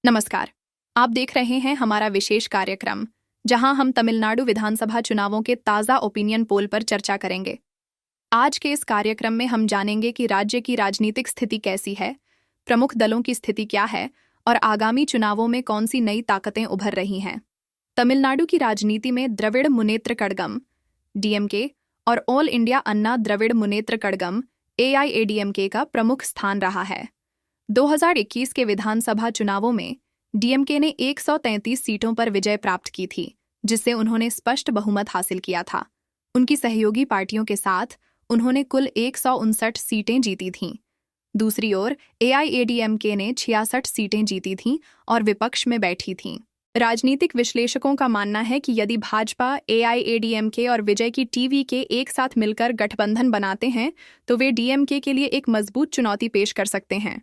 नमस्कार। आप देख रहे हैं हमारा विशेष कार्यक्रम जहां हम तमिलनाडु विधानसभा चुनावों के ताज़ा ओपिनियन पोल पर चर्चा करेंगे। आज के इस कार्यक्रम में हम जानेंगे कि राज्य की राजनीतिक स्थिति कैसी है, प्रमुख दलों की स्थिति क्या है और आगामी चुनावों में कौन सी नई ताकतें उभर रही हैं। तमिलनाडु की राजनीति में द्रविड़ मुनेत्र कड़गम (डीएमके) और ऑल इंडिया अन्ना द्रविड़ मुनेत्र कड़गम (एआईएडीएमके) का प्रमुख स्थान रहा है। 2021 के विधानसभा चुनावों में डीएमके ने 133 सीटों पर विजय प्राप्त की थी, जिससे उन्होंने स्पष्ट बहुमत हासिल किया था। उनकी सहयोगी पार्टियों के साथ उन्होंने कुल 159 सीटें जीती थीं। दूसरी ओर एआईएडीएमके ने 66 सीटें जीती थीं और विपक्ष में बैठी थीं। राजनीतिक विश्लेषकों का मानना है कि यदि भाजपा, एआईएडीएमके और विजय की टीवीके एक साथ मिलकर गठबंधन बनाते हैं तो वे डीएमके के लिए एक मजबूत चुनौती पेश कर सकते हैं।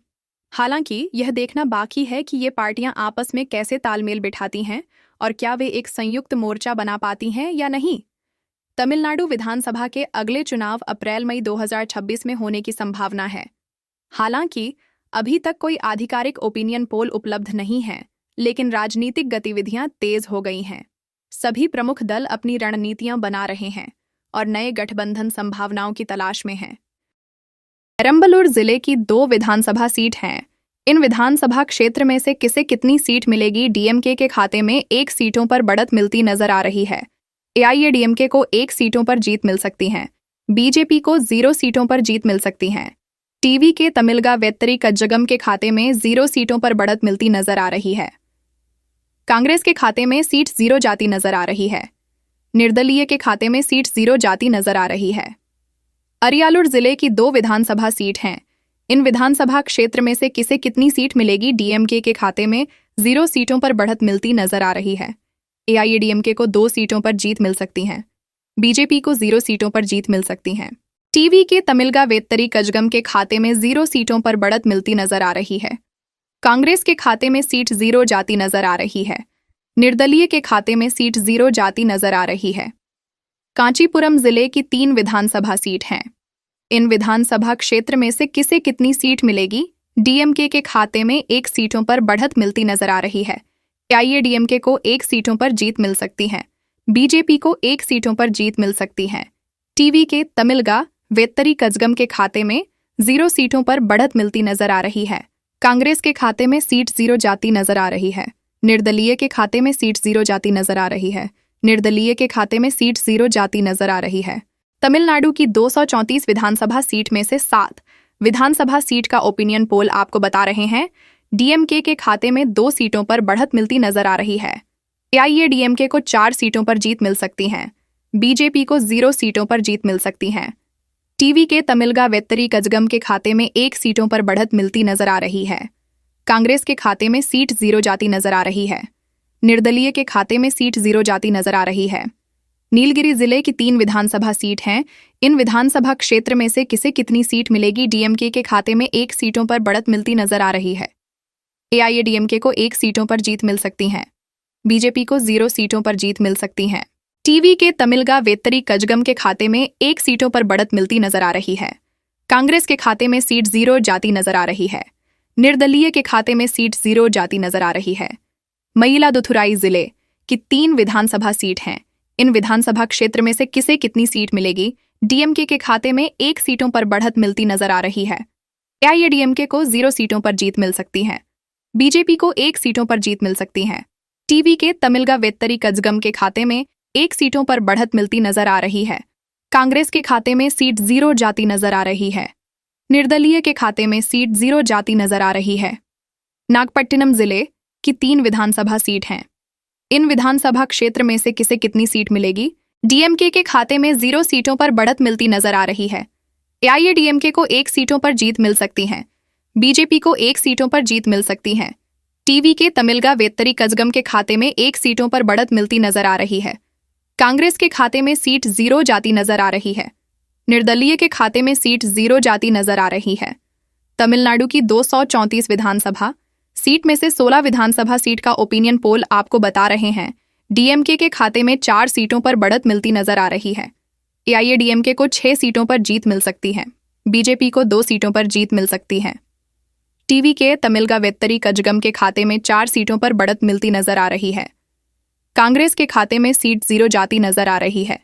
हालांकि यह देखना बाकी है कि ये पार्टियां आपस में कैसे तालमेल बिठाती हैं और क्या वे एक संयुक्त मोर्चा बना पाती हैं या नहीं। तमिलनाडु विधानसभा के अगले चुनाव अप्रैल-मई 2026 में होने की संभावना है। हालांकि अभी तक कोई आधिकारिक ओपिनियन पोल उपलब्ध नहीं है, लेकिन राजनीतिक गतिविधियां तेज हो गई हैं। सभी प्रमुख दल अपनी रणनीतियां बना रहे हैं और नए गठबंधन संभावनाओं की तलाश में हैं। पेरम्बलूर जिले की 2 विधानसभा सीट हैं। इन विधानसभा क्षेत्र में से किसे कितनी सीट मिलेगी, डीएमके के खाते में 1 सीटों पर बढ़त मिलती नजर आ रही है। एआईएडीएमके को 1 सीटों पर जीत मिल सकती है। बीजेपी को 0 सीटों पर जीत मिल सकती है। टीवी के तमिलगा वेत्तरी कज्जगम के खाते में 0 सीटों पर बढ़त मिलती नजर आ रही है। कांग्रेस के खाते में सीट 0 जाती नजर आ रही है। निर्दलीय के खाते में सीट 0 जाती नजर आ रही है। अरियालूर जिले की 2 विधानसभा सीट हैं। इन विधानसभा क्षेत्र में से किसे कितनी सीट मिलेगी, डीएमके के खाते में 0 सीटों पर बढ़त मिलती नजर आ रही है। एआईएडीएमके को 2 सीटों पर जीत मिल सकती है। बीजेपी को 0 सीटों पर जीत मिल सकती है। टीवी के तमिलगा वेत्तरी कजगम के खाते में 0 सीटों पर बढ़त मिलती नजर आ रही है। कांग्रेस के खाते में सीट 0 जाती नजर आ रही है। निर्दलीय के खाते में सीट 0 जाती नजर आ रही है। कांचीपुरम जिले की 3 विधानसभा सीट हैं। इन विधानसभा क्षेत्र में से किसे कितनी सीट मिलेगी, डीएमके के खाते में 1 सीटों पर बढ़त मिलती नजर आ रही है। एआईएडीएमके को 1 सीटों पर जीत मिल सकती है। बीजेपी को 1 सीटों पर जीत मिल सकती है। टीवी के तमिलगा वेत्तरी कजगम के खाते में 0 सीटों पर बढ़त मिलती नजर आ रही है। कांग्रेस के खाते में सीट 0 जाती नजर आ रही है। निर्दलीय के खाते में सीट 0 जाती नजर आ रही है। निर्दलीय के खाते में सीट 0 जाती नजर आ रही है। तमिलनाडु की 234 विधानसभा सीट में से 7 विधानसभा सीट का ओपिनियन पोल आपको बता रहे हैं। डीएमके के खाते में 2 सीटों पर बढ़त मिलती नजर आ रही है। एआईएडीएमके को 4 सीटों पर जीत मिल सकती है। बीजेपी को 0 सीटों पर जीत मिल सकती है। टीवी के तमिलगा वेत्तरी कजगम के खाते में 1 सीटों पर बढ़त मिलती नजर आ रही है। कांग्रेस के खाते में सीट 0 जाती नजर आ रही है। निर्दलीय के खाते में सीट 0 जाती नजर आ रही है। नीलगिरी जिले की 3 विधानसभा सीट हैं। इन विधानसभा क्षेत्र में से किसे कितनी सीट मिलेगी, डीएमके के खाते में 1 सीटों पर बढ़त मिलती नजर आ रही है। एआईएडीएमके को 1 सीटों पर जीत मिल सकती है। बीजेपी को 0 सीटों पर जीत मिल सकती है। टीवी के तमिलगा वेत्तरी कजगम के खाते में 1 सीटों पर बढ़त मिलती नजर आ रही है। कांग्रेस के खाते में सीट 0 जाती नजर आ रही है। निर्दलीय के खाते में सीट 0 जाती नजर आ रही है। मयिलादुथुराई जिले की 3 विधानसभा सीट हैं। इन विधानसभा क्षेत्र में से किसे कितनी सीट मिलेगी, डीएमके के खाते में 1 सीटों पर बढ़त मिलती नजर आ रही है। एआईएडीएमके को 0 सीटों पर जीत मिल सकती है। बीजेपी को 1 सीटों पर जीत मिल सकती है। टीवी के तमिलगा वेत्तरी कजगम के खाते में 1 सीटों पर बढ़त मिलती नजर आ रही है। कांग्रेस के खाते में सीट 0 जाती नजर आ रही है। निर्दलीय के खाते में सीट 0 जाती नजर आ रही है। नागपट्टिनम जिले की 3 विधानसभा सीट हैं। इन विधानसभा क्षेत्र में से किसे कितनी सीट मिलेगी, डीएमके के खाते में 0 सीटों पर बढ़त मिलती नजर आ रही है। एआईएडीएमके को 1 सीटों पर जीत मिल सकती है। बीजेपी को 1 सीटों पर जीत मिल सकती है। टीवी के तमिलगा वेत्तरी कजगम के खाते में 1 सीटों पर बढ़त मिलती नजर आ रही है। कांग्रेस के खाते में सीट 0 जाती नजर आ रही है। निर्दलीय के खाते में सीट 0 जाती नजर आ रही है। तमिलनाडु की 234 विधानसभा सीट में से 16 विधानसभा सीट का ओपिनियन पोल आपको बता रहे हैं। डीएमके के खाते में 4 सीटों पर बढ़त मिलती नजर आ रही है। एआईएडीएमके को 6 सीटों पर जीत मिल सकती है। बीजेपी को 2 सीटों पर जीत मिल सकती है। टीवी के तमिलगा वेत्तरी कजगम के खाते में 4 सीटों पर बढ़त मिलती नजर आ रही है। कांग्रेस के खाते में सीट 0 जाती नजर आ रही है।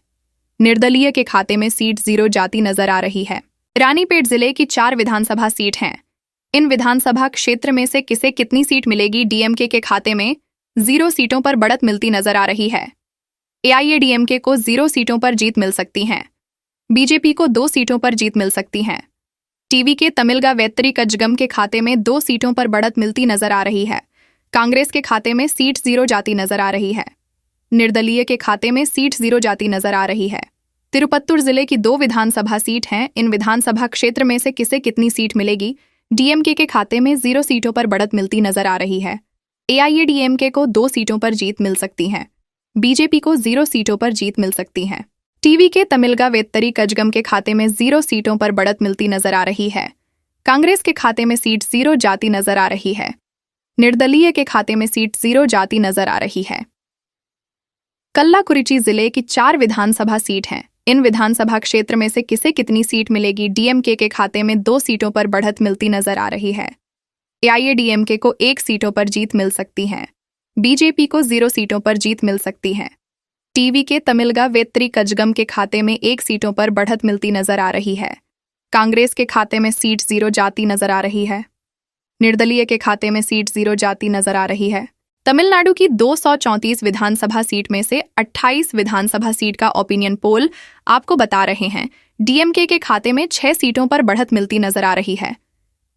निर्दलीय के खाते में सीट 0 जाती नजर आ रही है। रानीपेट जिले की 4 विधानसभा सीट हैं। इन विधानसभा क्षेत्र में से किसे कितनी सीट मिलेगी? डीएमके के खाते में 0 सीटों पर बढ़त मिलती नजर आ रही है। एआईएडीएमके को 0 सीटों पर जीत मिल सकती है। बीजेपी को 2 सीटों पर जीत मिल सकती है। टीवी के तमिलगा वेत्तरी कजगम के खाते में 2 सीटों पर बढ़त मिलती नजर आ रही है। कांग्रेस के खाते में सीट 0 जाती नजर आ रही है। निर्दलीय के खाते में सीट 0 जाती नजर आ रही है। तिरुपत्तुर जिले की 2 विधानसभा सीट हैं। इन विधानसभा क्षेत्र में से किसे कितनी सीट मिलेगी? डीएमके के खाते में 0 सीटों पर बढ़त मिलती नजर आ रही है। एआईएडीएमके को 2 सीटों पर जीत मिल सकती है। बीजेपी को 0 सीटों पर जीत मिल सकती है। टीवी के तमिलगा वेत्तरी कजगम के खाते में 0 सीटों पर बढ़त मिलती नजर आ रही है। कांग्रेस के खाते में सीट 0 जाती नजर आ रही है। निर्दलीय के खाते में सीट 0 जाती नजर आ रही है। कल्लाकुरिची जिले की 4 विधानसभा सीट हैं। इन विधानसभा क्षेत्र में से किसे कितनी सीट मिलेगी? डीएमके के खाते में 2 सीटों पर बढ़त मिलती नजर आ रही है। एआईएडीएमके को 1 सीटों पर जीत मिल सकती है। बीजेपी को 0 सीटों पर जीत मिल सकती है। टीवी के तमिलगा वेत्तरी कजगम के खाते में 1 सीटों पर बढ़त मिलती नजर आ रही है। कांग्रेस के खाते में सीट 0 जाती नजर आ रही है। निर्दलीय के खाते में सीट 0 जाती नजर आ रही है। तमिलनाडु की 234 विधानसभा सीट में से 28 विधानसभा सीट का ओपिनियन पोल आपको बता रहे हैं डीएमके के खाते में 6 सीटों पर बढ़त मिलती नजर आ रही है।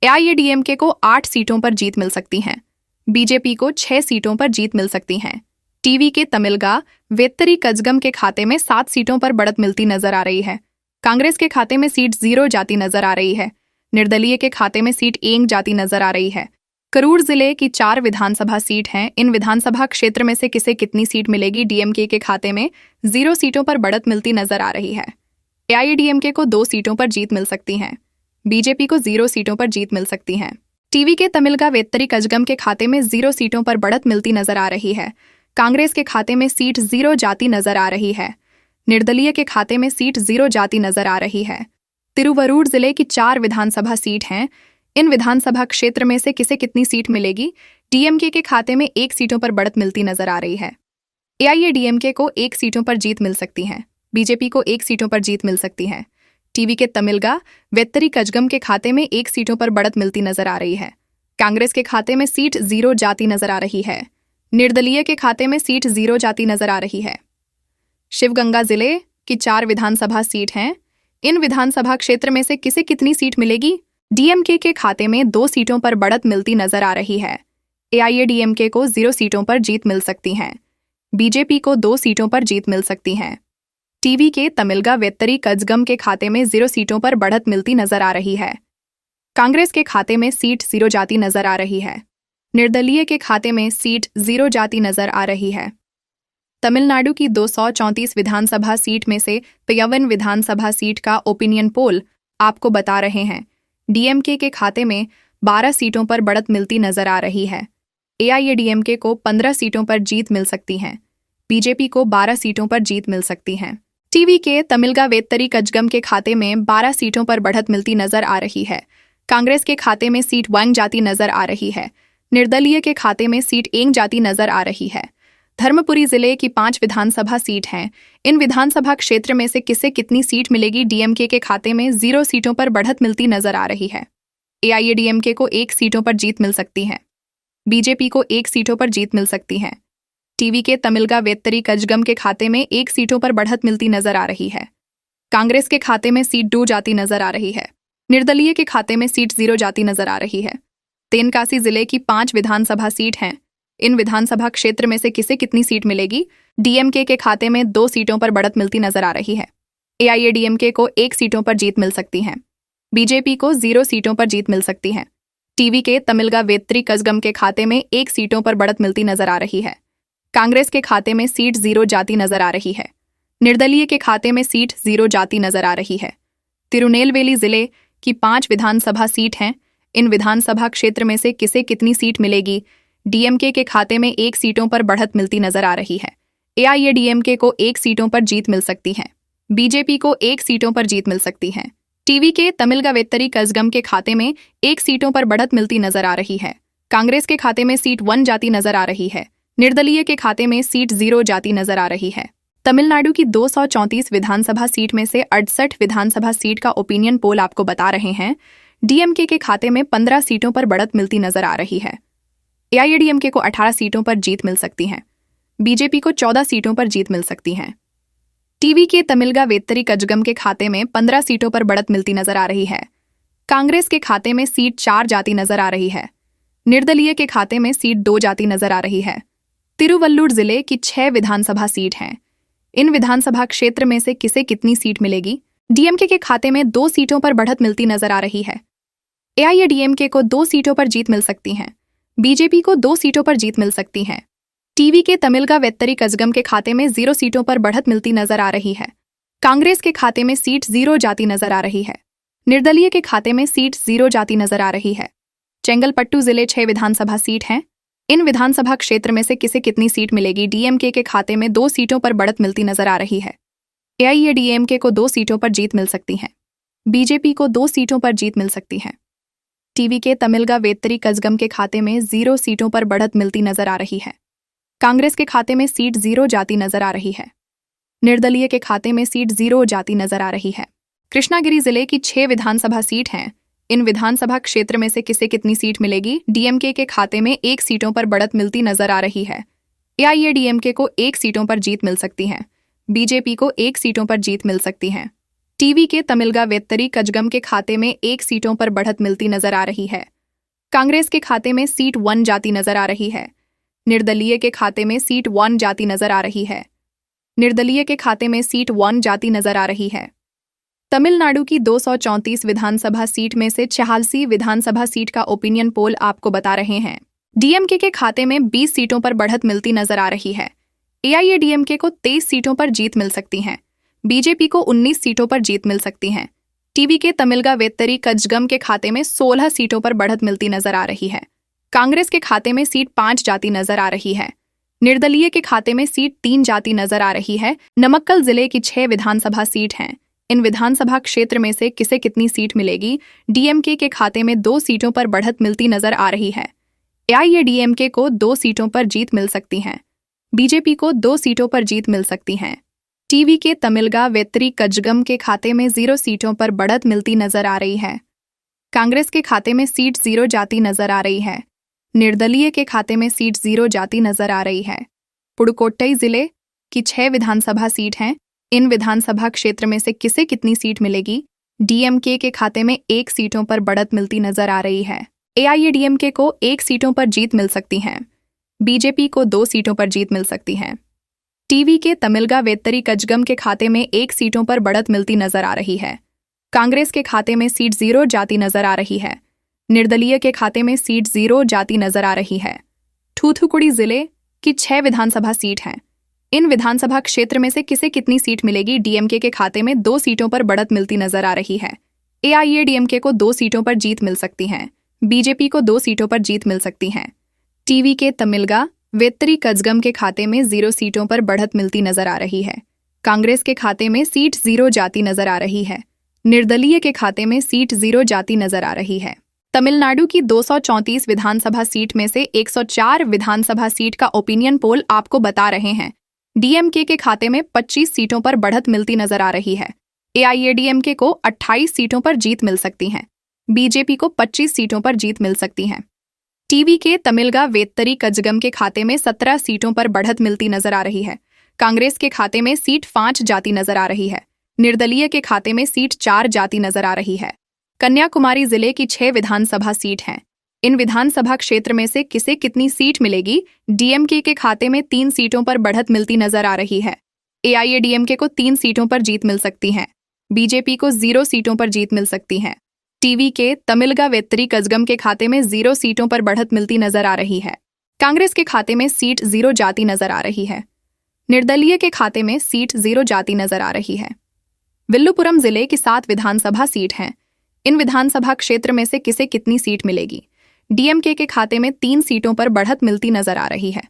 एआईएडीएमके को 8 सीटों पर जीत मिल सकती है। बीजेपी को 6 सीटों पर जीत मिल सकती है। टीवी के तमिलगा वेत्तरी कजगम के खाते में 7 सीटों पर बढ़त मिलती नजर आ रही है। कांग्रेस के खाते में सीट 0 जाती नजर आ रही है। निर्दलीय के खाते में सीट 1 जाती नजर आ रही है। करूर जिले की 4 विधानसभा सीट हैं। इन विधानसभा क्षेत्र में से किसे कितनी सीट मिलेगी? डीएमके के खाते में 0 सीटों पर बढ़त मिलती नजर आ रही है। एआईएडीएमके को 2 सीटों पर जीत मिल सकती है। बीजेपी को 0 सीटों पर जीत मिल सकती है। टीवी के तमिलगा वेत्तरी कजगम के खाते में 0 सीटों पर बढ़त मिलती नजर आ रही है। कांग्रेस के खाते में सीट 0 जाती नजर आ रही है। निर्दलीय के खाते में सीट 0 जाती नजर आ रही है। तिरुवरूर जिले की 4 विधानसभा सीट हैं। इन विधानसभा क्षेत्र में से किसे कितनी सीट मिलेगी? डीएमके के खाते में 1 सीटों पर बढ़त मिलती नजर आ रही है। एआईएडीएमके को 1 सीटों पर जीत मिल सकती है। बीजेपी को 1 सीटों पर जीत मिल सकती है। टीवी के तमिलगा वेत्तरी कजगम के खाते में 1 सीटों पर बढ़त मिलती नजर आ रही है। कांग्रेस के खाते में सीट 0 जाती नजर आ रही है। निर्दलीय के खाते में सीट 0 जाती नजर आ रही है। शिवगंगा जिले की 4 विधानसभा सीट हैं। इन विधानसभा क्षेत्र में से किसे कितनी सीट मिलेगी? डीएमके के खाते में 2 सीटों पर बढ़त मिलती नजर आ रही है। एआईएडीएमके को 0 सीटों पर जीत मिल सकती है। बीजेपी को 2 सीटों पर जीत मिल सकती है। टीवी के तमिलगा वेत्तरी कजगम के खाते में 0 सीटों पर बढ़त मिलती नजर आ रही है। कांग्रेस के खाते में सीट 0 जाती नजर आ रही है। निर्दलीय के खाते में सीट 0 जाती नजर आ रही है। तमिलनाडु की 234 विधानसभा सीट में से 53 विधानसभा सीट का ओपिनियन पोल आपको बता रहे हैं डीएमके के खाते में 12 सीटों पर बढ़त मिलती नजर आ रही है। एआईएडीएमके को 15 सीटों पर जीत मिल सकती है। बीजेपी को 12 सीटों पर जीत मिल सकती है। टीवी के तमिलगा वेत्तरी कजगम के खाते में 12 सीटों पर बढ़त मिलती नजर आ रही है। कांग्रेस के खाते में सीट 1 जाती नजर आ रही है। निर्दलीय के खाते में सीट 1 जाती नजर आ रही है। धर्मपुरी जिले की 5 विधानसभा सीट हैं। इन विधानसभा क्षेत्र में से किसे कितनी सीट मिलेगी? डीएमके के खाते में 0 सीटों पर बढ़त मिलती नजर आ रही है। एआईएडीएमके को 1 सीटों पर जीत मिल सकती है। बीजेपी को 1 सीटों पर जीत मिल सकती है। टीवी के तमिलगा वेत्तरी कजगम के खाते में 1 सीटों पर बढ़त मिलती नजर आ रही है। कांग्रेस के खाते में सीट 2 जाती नजर आ रही है। निर्दलीय के खाते में सीट 0 जाती नजर आ रही है। तेनकासी जिले की 5 विधानसभा सीट हैं। इन विधानसभा क्षेत्र में से किसे कितनी सीट मिलेगी? डीएमके के खाते में 2 सीटों पर बढ़त मिलती नजर आ रही है। एआईएडीएमके को 1 सीटों पर जीत मिल सकती है। बीजेपी को 0 सीटों पर जीत मिल सकती है। टीवी के तमिलगा वेत्तरी कजगम के खाते में 1 सीटों पर बढ़त मिलती नजर आ रही है। कांग्रेस के खाते में सीट 0 जाती नजर आ रही है। निर्दलीय के खाते में सीट 0 जाती नजर आ रही है। तिरुनेलवेली जिले की 5 विधानसभा सीट हैं। इन विधानसभा क्षेत्र में से किसे कितनी सीट मिलेगी? डीएमके के खाते में 1 सीटों पर बढ़त मिलती नजर आ रही है। एआईएडीएमके को 1 सीटों पर जीत मिल सकती है। बीजेपी को 1 सीटों पर जीत मिल सकती है। टीवी के तमिलगा-वेत्तरी कज़गम के खाते में 1 सीटों पर बढ़त मिलती नजर आ रही है। कांग्रेस के खाते में सीट 1 जाती नजर आ रही है। निर्दलीय के खाते में सीट 0 जाती नजर आ रही है। तमिलनाडु की 234 विधानसभा सीट में से 68 विधानसभा सीट का ओपिनियन पोल आपको बता रहे हैं डीएमके के खाते में 15 सीटों पर बढ़त मिलती नजर आ रही है। एआईएडीएमके को 18 सीटों पर जीत मिल सकती है। बीजेपी को 14 सीटों पर जीत मिल सकती है। टीवी के तमिलगा-वेत्तरी कज़गम के खाते में 15 सीटों पर बढ़त मिलती नजर आ रही है। कांग्रेस के खाते में सीट 4 जाती नजर आ रही है। निर्दलीय के खाते में सीट 2 जाती नजर आ रही है। तिरुवल्लुर जिले की 6 विधानसभा सीट हैं। इन विधानसभा क्षेत्र में से किसे कितनी सीट मिलेगी? डीएमके के खाते में 2 सीटों पर बढ़त मिलती नजर आ रही है। एआईएडीएमके को 2 सीटों पर जीत मिल सकती है। बीजेपी को 2 सीटों पर जीत मिल सकती है। टीवी के तमिलगा-वेत्तरी कज़गम के खाते में 0 सीटों पर बढ़त मिलती नजर आ रही है। कांग्रेस के खाते में सीट 0 जाती नजर आ रही है। निर्दलीय के खाते में सीट 0 जाती नजर आ रही है। चेंगलपट्टू जिले 6 विधानसभा सीट हैं। इन विधानसभा क्षेत्र में से किसे कितनी सीट मिलेगी? डीएमके के खाते में 2 सीटों पर बढ़त मिलती नजर आ रही है। एआईएडीएमके को 2 सीटों पर जीत मिल सकती है। बीजेपी को 2 सीटों पर जीत मिल सकती है। टीवी के तमिलगा-वेत्तरी कज़गम के खाते में 0 सीटों पर बढ़त मिलती नजर आ रही है। कांग्रेस के खाते में सीट 0 जाती नजर आ रही है। निर्दलीय के खाते में सीट 0 जाती नजर आ रही है। कृष्णागिरी जिले की 6 विधानसभा सीट हैं। इन विधानसभा क्षेत्र में से किसे कितनी सीट मिलेगी? डीएमके के खाते में 1 सीटों पर बढ़त मिलती नजर आ रही है। एआईएडीएमके को 1 सीटों पर जीत मिल सकती है। बीजेपी को 1 सीटों पर जीत मिल सकती है। टीवी के तमिलगा-वेत्तरी कज़गम के खाते में 1 सीटों पर बढ़त मिलती नजर आ रही है। कांग्रेस के खाते में सीट 1 जाती नजर आ रही है। निर्दलीय के खाते में सीट 1 जाती नजर आ रही है। निर्दलीय के खाते में सीट 1 जाती नजर आ रही है। तमिलनाडु की 234 विधानसभा सीट में से 86 विधानसभा सीट का ओपिनियन पोल आपको बता रहे हैं डीएमके के खाते में 20 सीटों पर बढ़त मिलती नजर आ रही है। एआईएडीएमके को 23 सीटों पर जीत मिल सकती है। बीजेपी को 19 सीटों पर जीत मिल सकती है। टीवी के तमिलगा-वेत्तरी कज़गम के खाते में 16 सीटों पर बढ़त मिलती नजर आ रही है। कांग्रेस के खाते में सीट 5 जाती नजर आ रही है। निर्दलीय के खाते में सीट 3 जाती नजर आ रही है। नमक्कल जिले की 6 विधानसभा सीट हैं। इन विधानसभा क्षेत्र में से किसे कितनी सीट मिलेगी? डीएमके के खाते में 2 सीटों पर बढ़त मिलती नजर आ रही है। एआईएडीएमके को 2 सीटों पर जीत मिल सकती है। बीजेपी को 2 सीटों पर जीत मिल सकती है। टीवी के तमिलगा-वेत्तरी कज़गम के खाते में 0 सीटों पर बढ़त मिलती नजर आ रही है। कांग्रेस के खाते में सीट 0 जाती नजर आ रही है। निर्दलीय के खाते में सीट 0 जाती नजर आ रही है। पुडुकोट्टई जिले की 6 विधानसभा सीट हैं। इन विधानसभा क्षेत्र में से किसे कितनी सीट मिलेगी? डीएमके के खाते में 1 सीटों पर बढ़त मिलती नजर आ रही है। एआईएडीएमके को 1 सीटों पर जीत मिल सकती है। बीजेपी को 2 सीटों पर जीत मिल सकती है। टीवी के तमिलगा-वेत्तरी कज़गम के खाते में 1 सीटों पर बढ़त मिलती नजर आ रही है। कांग्रेस के खाते में सीट 0 जाती नजर आ रही है। निर्दलीय के खाते में सीट 0 जाती नजर आ रही है। थूथुकुडी जिले की 6 विधानसभा सीट हैं। इन विधानसभा क्षेत्र में से किसे कितनी सीट मिलेगी? डीएमके के खाते में 2 सीटों पर बढ़त मिलती नजर आ रही है। एआईएडीएमके को 2 सीटों पर जीत मिल सकती है। बीजेपी को 2 सीटों पर जीत मिल सकती है। टीवी के तमिलगा-वेत्तरी कज़गम के खाते में 0 सीटों पर बढ़त मिलती नजर आ रही है। कांग्रेस के खाते में सीट 0 जाती नजर आ रही है। निर्दलीय के खाते में सीट 0 जाती नजर आ रही है। तमिलनाडु की 234 विधानसभा सीट में से 104 विधानसभा सीट का ओपिनियन पोल आपको बता रहे हैं डीएमके के खाते में 25 सीटों पर बढ़त मिलती नजर आ रही है। एआईएडीएमके को 28 सीटों पर जीत मिल सकती है। बीजेपी को 25 सीटों पर जीत मिल सकती है। टीवी के तमिलगा-वेत्तरी कज़गम के खाते में 17 सीटों पर बढ़त मिलती नजर आ रही है। कांग्रेस के खाते में सीट 5 जाती नजर आ रही है। निर्दलीय के खाते में सीट 4 जाती नजर आ रही है। कन्याकुमारी जिले की 6 विधानसभा सीट हैं। इन विधानसभा क्षेत्र में से किसे कितनी सीट मिलेगी? डीएमके के खाते में 3 सीटों पर बढ़त मिलती नजर आ रही है। एआईएडीएमके को 3 सीटों पर जीत मिल सकती है। बीजेपी को 0 सीटों पर जीत मिल सकती है। टीवी के तमिलगा-वेत्तरी कज़गम के खाते में 0 सीटों पर बढ़त मिलती नजर आ रही है। कांग्रेस के खाते में सीट 0 जाती नजर आ रही है। निर्दलीय के खाते में सीट 0 जाती नजर आ रही है। विल्लुपुरम जिले की 7 विधानसभा सीट हैं। इन विधानसभा क्षेत्र में से किसे कितनी सीट मिलेगी? डीएमके के खाते में 3 सीटों पर बढ़त मिलती नजर आ रही है।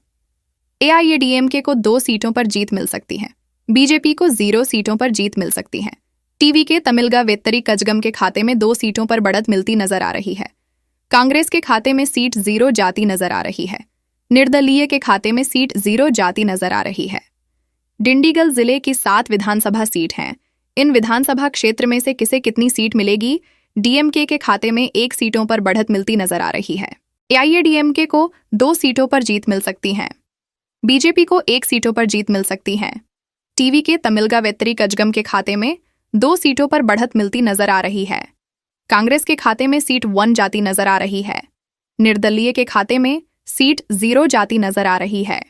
एआईएडीएमके को 2 सीटों पर जीत मिल सकती है। बीजेपी को 0 सीटों पर जीत मिल सकती है। टीवी के तमिलगा वेत्तरी कजगम के खाते में 2 सीटों पर बढ़त मिलती नजर आ रही है। कांग्रेस के खाते में सीट 0 जाती नजर आ रही है। निर्दलीय के खाते में सीट 0 जाती नजर आ रही है। डिंडीगल जिले की 7 विधानसभा सीट हैं। इन विधानसभा क्षेत्र में से किसे कितनी सीट मिलेगी? डीएमके के खाते में 1 सीटों पर बढ़त मिलती नजर आ रही है। एआईएडीएमके को 2 सीटों पर जीत मिल सकती है। बीजेपी को 1 सीटों पर जीत मिल सकती है। टीवी के तमिलगा वेत्तरी कजगम के खाते में 2 सीटों पर बढ़त मिलती नजर आ रही है। कांग्रेस के खाते में सीट 1 जाती नजर आ रही है। निर्दलीय के खाते में सीट 0 जाती नजर आ रही है।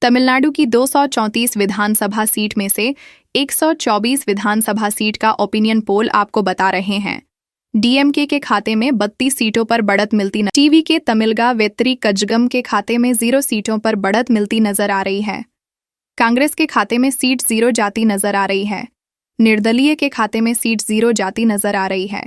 तमिलनाडु की 234 विधानसभा सीट में से 124 विधानसभा सीट का ओपिनियन पोल आपको बता रहे हैं डीएमके के खाते में 32 सीटों पर बढ़त मिलती टीवी के तमिलगा वेत्तरी कजगम के खाते में 0 सीटों पर बढ़त मिलती नजर आ रही है। कांग्रेस के खाते में सीट 0 जाती नजर आ रही है। निर्दलीय के खाते में सीट 0 जाती नजर आ रही है।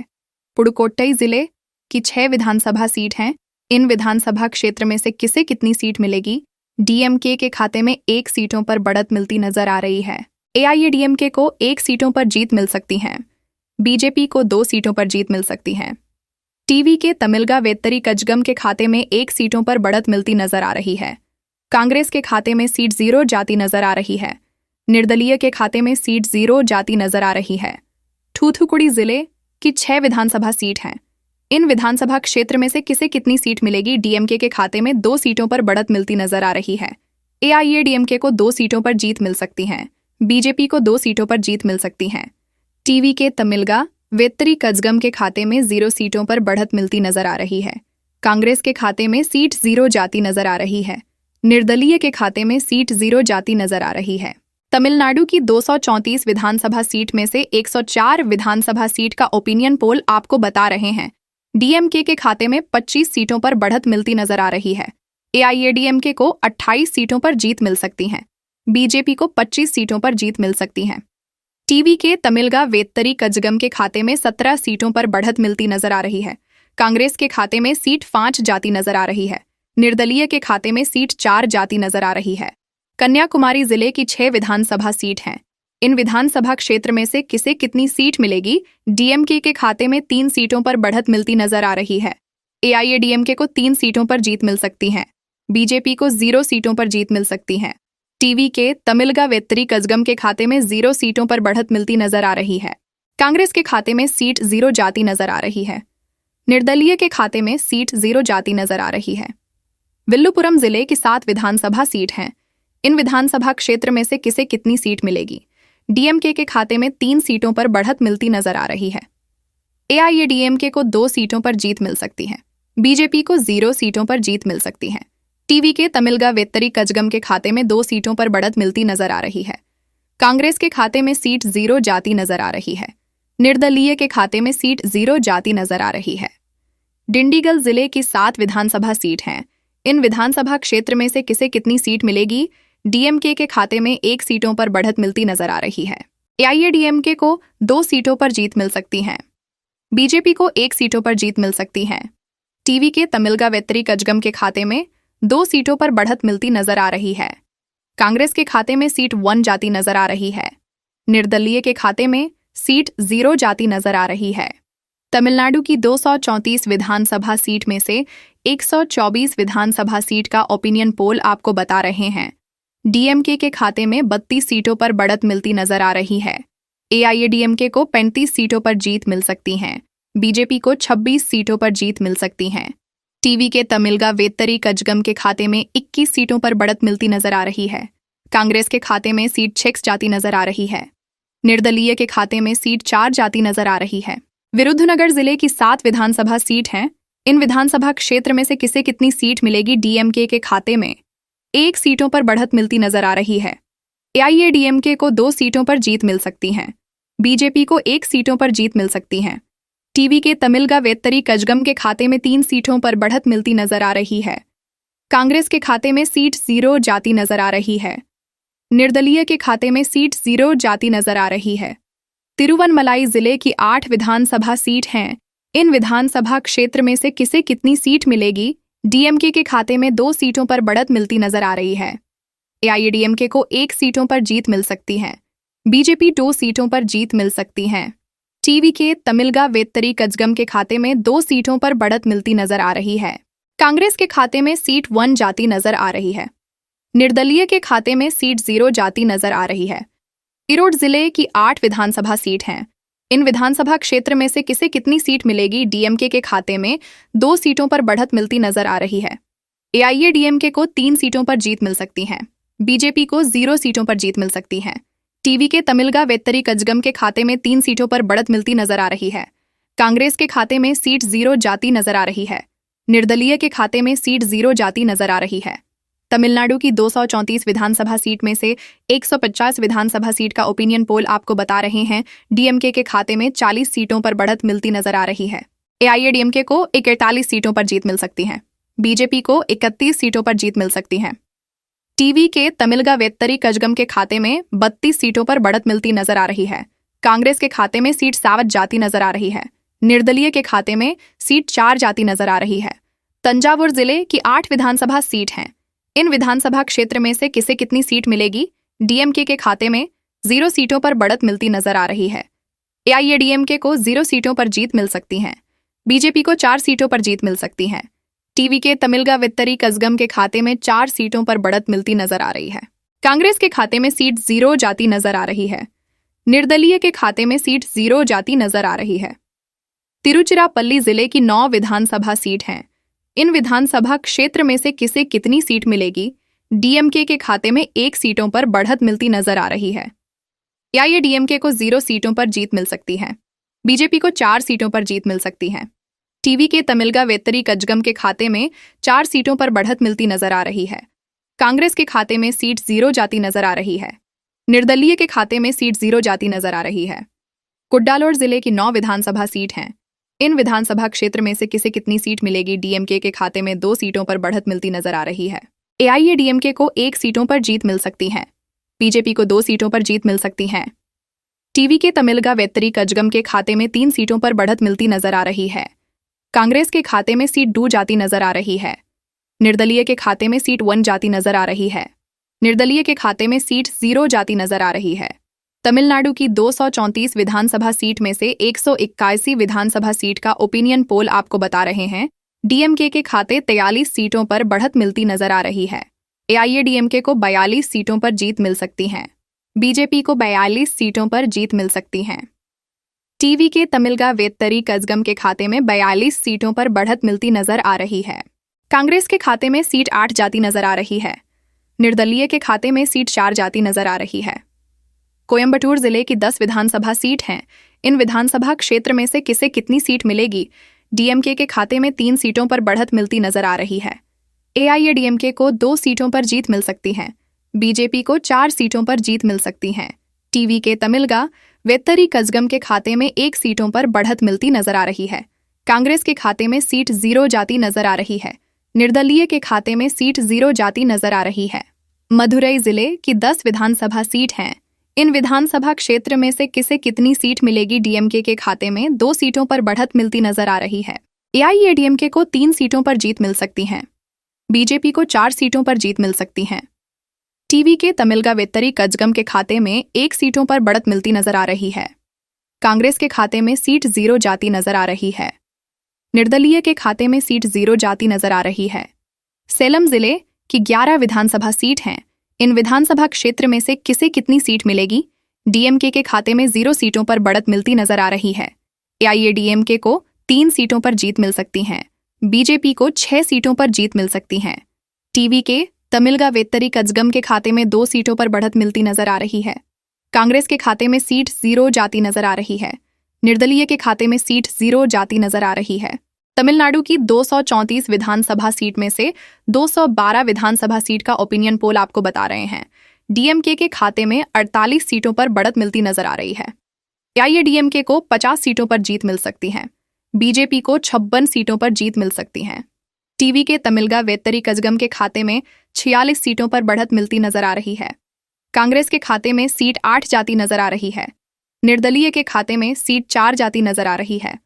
पुडुकोट्टई जिले की 6 विधानसभा सीट हैं। इन विधानसभा क्षेत्र में से किसे कितनी सीट मिलेगी? डीएमके के खाते में 1 सीटों पर बढ़त मिलती नजर आ रही है। एआईएडीएमके को 1 सीटों पर जीत मिल सकती है। बीजेपी को 2 सीटों पर जीत मिल सकती है। टीवी के तमिलगा वेत्तरी कजगम के खाते में 1 सीटों पर बढ़त मिलती नजर आ रही है। कांग्रेस के खाते में सीट 0 जाती नजर आ रही है। निर्दलीय के खाते में सीट 0 जाती नजर आ रही है। थूथुकुडी जिले की 6 विधानसभा सीट हैं। इन विधानसभा क्षेत्र में से किसे कितनी सीट मिलेगी? डीएमके के खाते में 2 सीटों पर बढ़त मिलती नजर आ रही है। एआईएडीएमके को 2 सीटों पर जीत मिल सकती है। बीजेपी को 2 सीटों पर जीत मिल सकती है। टीवी के तमिलगा वेत्तरी कजगम के खाते में 0 सीटों पर बढ़त मिलती नजर आ रही है। कांग्रेस के खाते में सीट 0 जाती नजर आ रही है। निर्दलीय के खाते में सीट 0 जाती नजर आ रही है। तमिलनाडु की 234 विधानसभा सीट में से 104 विधानसभा सीट का ओपिनियन पोल आपको बता रहे हैं डीएमके के खाते में 25 सीटों पर बढ़त मिलती नजर आ रही है। एआईएडीएमके को 28 सीटों पर जीत मिल सकती है। बीजेपी को 25 सीटों पर जीत मिल सकती है। टीवी के तमिलगा वेत्तरी कजगम के खाते में 17 सीटों पर बढ़त मिलती नजर आ रही है। कांग्रेस के खाते में सीट 5 जाती नजर आ रही है। निर्दलीय के खाते में सीट 4 जाती नजर आ रही है। कन्याकुमारी जिले की 6 विधानसभा सीट हैं। इन विधानसभा क्षेत्र में से किसे कितनी सीट मिलेगी? डीएमके के खाते में 3 सीटों पर बढ़त मिलती नजर आ रही है। एआईएडीएमके को 3 सीटों पर जीत मिल सकती है। बीजेपी को 0 सीटों पर जीत मिल सकती है। टीवी के तमिलगा वेत्तरी कजगम के खाते में 0 सीटों पर बढ़त मिलती नजर आ रही है। कांग्रेस के खाते में सीट 0 जाती नजर आ रही है। निर्दलीय के खाते में सीट 0 जाती नजर आ रही है। विल्लुपुरम जिले की 7 विधानसभा सीट हैं। इन विधानसभा क्षेत्र में से किसे कितनी सीट मिलेगी? डीएमके के खाते में 3 सीटों पर बढ़त मिलती नजर आ रही है। एआईएडीएमके को 2 सीटों पर जीत मिल सकती है। बीजेपी को 0 सीटों पर जीत मिल सकती है। टीवी के तमिलगा वेत्तरी कजगम के खाते में 2 सीटों पर बढ़त मिलती नजर आ रही है। कांग्रेस के खाते में सीट 0 जाती नजर आ रही है। निर्दलीय के खाते में सीट 0 जाती नजर आ रही है। डिंडीगल जिले की 7 विधानसभा सीट हैं। इन विधानसभा क्षेत्र में से किसे कितनी सीट मिलेगी? डीएमके के खाते में 1 सीटों पर बढ़त मिलती नजर आ रही है। एआईएडीएमके को 2 सीटों पर जीत मिल सकती है। बीजेपी को 1 सीटों पर जीत मिल सकती है। टीवी के तमिलगा वेत्तरी कजगम के खाते में 2 सीटों पर बढ़त मिलती नजर आ रही है। कांग्रेस के खाते में सीट 1 जाती नजर आ रही है। निर्दलीय के खाते में सीट 0 जाती नजर आ रही है। तमिलनाडु की 234 विधानसभा सीट में से 124 विधानसभा सीट का ओपिनियन पोल आपको बता रहे हैं डीएमके के खाते में 32 सीटों पर बढ़त मिलती नजर आ रही है। एआईएडीएमके को 35 सीटों पर जीत मिल सकती है। बीजेपी को 26 सीटों पर जीत मिल सकती है। टीवी के तमिलगा वेत्तरी कजगम के खाते में 21 सीटों पर बढ़त मिलती नजर आ रही है। कांग्रेस के खाते में सीट 6 जाती नजर आ रही है। निर्दलीय के खाते में सीट 4 जाती नजर आ रही है। विरुद्धनगर जिले की 7 विधानसभा सीट हैं। इन विधानसभा क्षेत्र में से किसे कितनी सीट मिलेगी? डीएमके के खाते में 1 सीटों पर बढ़त मिलती नजर आ रही है। एआईएडीएमके को 2 सीटों पर जीत मिल सकती है। बीजेपी को 1 सीटों पर जीत मिल सकती है। टीवी के तमिलगा वेत्तरी कजगम के खाते में 3 सीटों पर बढ़त मिलती नजर आ रही है। कांग्रेस के खाते में सीट 0 जाती नजर आ रही है। निर्दलीय के खाते में सीट 0 जाती नजर आ रही है। तिरुवनमलाई जिले की 8 विधानसभा सीट हैं। इन विधानसभा क्षेत्र में से किसे कितनी सीट मिलेगी? डीएमके के खाते में 2 सीटों पर बढ़त मिलती नजर आ रही है। एआईएडीएमके को 1 सीटों पर जीत मिल सकती है। बीजेपी 2 सीटों पर जीत मिल सकती है। टीवी के तमिलगा वेत्तरी कजगम के खाते में 2 सीटों पर बढ़त मिलती नजर आ रही है। कांग्रेस के खाते में सीट 1 जाती नजर आ रही है। निर्दलीय के खाते में सीट 0 जाती नजर आ रही है। तिरोड जिले की 8 विधानसभा सीट हैं। इन विधानसभा क्षेत्र में से किसे कितनी सीट मिलेगी? डीएमके के खाते में 2 सीटों पर बढ़त मिलती नजर आ रही है। एआईएडीएमके को 3 सीटों पर जीत मिल सकती है। बीजेपी को 0 सीटों पर जीत मिल सकती है। टीवी के तमिलगा वेत्तरी कजगम के खाते में 3 सीटों पर बढ़त मिलती नजर आ रही है। कांग्रेस के खाते में सीट 0 जाती नजर आ रही है। निर्दलीय के खाते में सीट 0 जाती नजर आ रही है। तमिलनाडु की 234 विधानसभा सीट में से 150 विधानसभा सीट का ओपिनियन पोल आपको बता रहे हैं डीएमके के खाते में 40 सीटों पर बढ़त मिलती नजर आ रही है। एआईएडीएमके को 41 सीटों पर जीत मिल सकती है। बीजेपी को 31 सीटों पर जीत मिल सकती है। टीवी के तमिलगा वेत्तरी कजगम के खाते में 32 सीटों पर बढ़त मिलती नजर आ रही है। कांग्रेस के खाते में सीट 7 जाती नजर आ रही है। निर्दलीय के खाते में सीट 4 जाती नजर आ रही है। तंजावुर जिले की 8 विधानसभा सीट हैं। इन विधानसभा क्षेत्र में से किसे कितनी सीट मिलेगी? डीएमके के खाते में 0 सीटों पर बढ़त मिलती नजर आ रही है। एआईएडीएमके को 0 सीटों पर जीत मिल सकती है। बीजेपी को 4 सीटों पर जीत मिल सकती है। टीवी के तमिलगा वेत्तरी कजगम के खाते में 4 सीटों पर बढ़त मिलती नजर आ रही है। कांग्रेस के खाते में सीट 0 जाती नजर आ रही है। निर्दलीय के खाते में सीट 0 जाती नजर आ रही है। तिरुचिरापल्ली जिले की 9 विधानसभा सीट हैं। इन विधानसभा क्षेत्र में से किसे कितनी सीट मिलेगी? डीएमके के खाते में 1 सीटों पर बढ़त मिलती नजर आ रही है। एआईएडीएमके को 0 सीटों पर जीत मिल सकती है। बीजेपी को 4 सीटों पर जीत मिल सकती है। टीवी के तमिलगा वेत्तरी कजगम के खाते में 4 सीटों पर बढ़त मिलती नजर आ रही है। कांग्रेस के खाते में सीट 0 जाती नजर आ रही है। निर्दलीय के खाते में सीट 0 जाती नजर आ रही है। कुड्डालोर जिले की 9 विधानसभा सीट हैं। इन विधानसभा क्षेत्र में से किसे कितनी सीट मिलेगी? डीएमके के खाते में 2 सीटों पर बढ़त मिलती नजर आ रही है। एआईएडीएमके को 1 सीटों पर जीत मिल सकती है। बीजेपी को 2 सीटों पर जीत मिल सकती है। टीवी के तमिलगा वेत्तरी कजगम के खाते में 3 सीटों पर बढ़त मिलती नजर आ रही है। कांग्रेस के खाते में सीट 2 जाती नजर आ रही है। निर्दलीय के खाते में सीट 1 जाती नजर आ रही है। निर्दलीय के खाते में सीट 0 जाती नजर आ रही है। तमिलनाडु की 234 विधानसभा सीट में से 181 विधानसभा सीट का ओपिनियन पोल आपको बता रहे हैं डीएमके के खाते 43 सीटों पर बढ़त मिलती नजर आ रही है। एआईएडीएमके को 42 सीटों पर जीत मिल सकती है। बीजेपी को 42 सीटों पर जीत मिल सकती है। टीवी के तमिलगा वेत्तरी कजगम के खाते में 42 सीटों पर बढ़त मिलती नजर आ रही है। कांग्रेस के खाते में सीट 8 जाती नजर आ रही है। निर्दलीय के खाते में सीट 4 जाती नजर आ रही है। कोयम्बटूर जिले की 10 विधानसभा सीट हैं। इन विधानसभा क्षेत्र में से किसे कितनी सीट मिलेगी? डीएमके के खाते में 3 सीटों पर बढ़त मिलती नजर आ रही है। एआईएडीएमके को 2 सीटों पर जीत मिल सकती है। बीजेपी को 4 सीटों पर जीत मिल सकती है। टीवी के तमिलगा वेत्तरी कजगम के खाते में 1 सीटों पर बढ़त मिलती नजर आ रही है। कांग्रेस के खाते में सीट 0 जाती नजर आ रही है। निर्दलीय के खाते में सीट 0 जाती नजर आ रही है। मदुरई जिले की 10 विधानसभा सीट हैं। इन विधानसभा क्षेत्र में से किसे कितनी सीट मिलेगी? डीएमके के खाते में 2 सीटों पर बढ़त मिलती नजर आ रही है। एआईएडीएमके को 3 सीटों पर जीत मिल सकती है। बीजेपी को 4 सीटों पर जीत मिल सकती है। टीवी के तमिलगा वेत्तरी कजगम के खाते में 1 सीटों पर बढ़त मिलती नजर आ रही है। कांग्रेस के खाते में सीट 0 जाती नजर आ रही है। निर्दलीय के खाते में सीट 0 जाती नजर आ रही है। सेलम जिले की 11 विधानसभा सीट हैं। इन विधानसभा क्षेत्र में से किसे कितनी सीट मिलेगी? डीएमके के खाते में 0 सीटों पर बढ़त मिलती नजर आ रही है। एआईएडीएमके को 3 सीटों पर जीत मिल सकती है। बीजेपी को 6 सीटों पर जीत मिल सकती है। टीवी के तमिलगा वेत्तरी कजगम के खाते में 2 सीटों पर बढ़त मिलती नजर आ रही है। कांग्रेस के खाते में सीट 0 जाती नजर आ रही है। निर्दलीय के खाते में सीट 0 जाती नजर आ रही है। तमिलनाडु की 234 विधानसभा सीट में से 212 विधानसभा सीट का ओपिनियन पोल आपको बता रहे हैं डीएमके के खाते में 48 सीटों पर बढ़त मिलती नजर आ रही है। एआईएडीएमके को 50 सीटों पर जीत मिल सकती है। बीजेपी को 56 सीटों पर जीत मिल सकती है। टीवी के तमिलगा वेत्तरी कजगम के खाते में 46 सीटों पर बढ़त मिलती नजर आ रही है। कांग्रेस के खाते में सीट 8 जाती नजर आ रही है। निर्दलीय के खाते में सीट 4 जाती नजर आ रही है।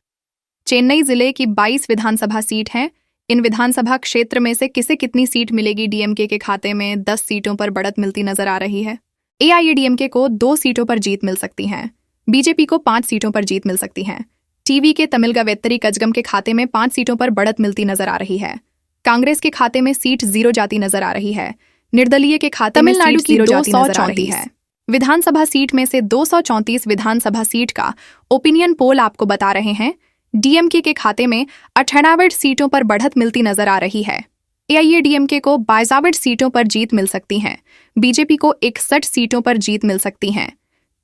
चेन्नई जिले की 22 विधानसभा सीट हैं। इन विधानसभा क्षेत्र में से किसे कितनी सीट मिलेगी? डीएमके के खाते में 10 सीटों पर बढ़त मिलती नजर आ रही है। एआईएडीएमके को 2 सीटों पर जीत मिल सकती है। बीजेपी को 5 सीटों पर जीत मिल सकती है। टीवी के तमिलगा वेत्तरी कजगम के खाते में 5 सीटों पर बढ़त मिलती नजर आ रही है। कांग्रेस के खाते में सीट 0 जाती नजर आ रही है। निर्दलीय के खाते में सीट 0 जाती नजर आ रही है। विधानसभा सीट में से 234 विधानसभा सीट का ओपिनियन पोल आपको बता रहे हैं डीएमके के खाते में 98 सीटों पर बढ़त मिलती नजर आ रही है। एआईएडीएमके को 52 सीटों पर जीत मिल सकती है। बीजेपी को 61 सीटों पर जीत मिल सकती है।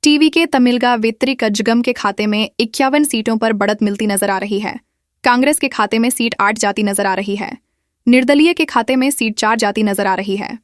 टीवी के तमिलगा वेत्तरी कजगम के खाते में 51 सीटों पर बढ़त मिलती नजर आ रही है। कांग्रेस के खाते में सीट 8 जाती नजर आ रही है। निर्दलीय के खाते में सीट 4 जाती नजर आ रही है।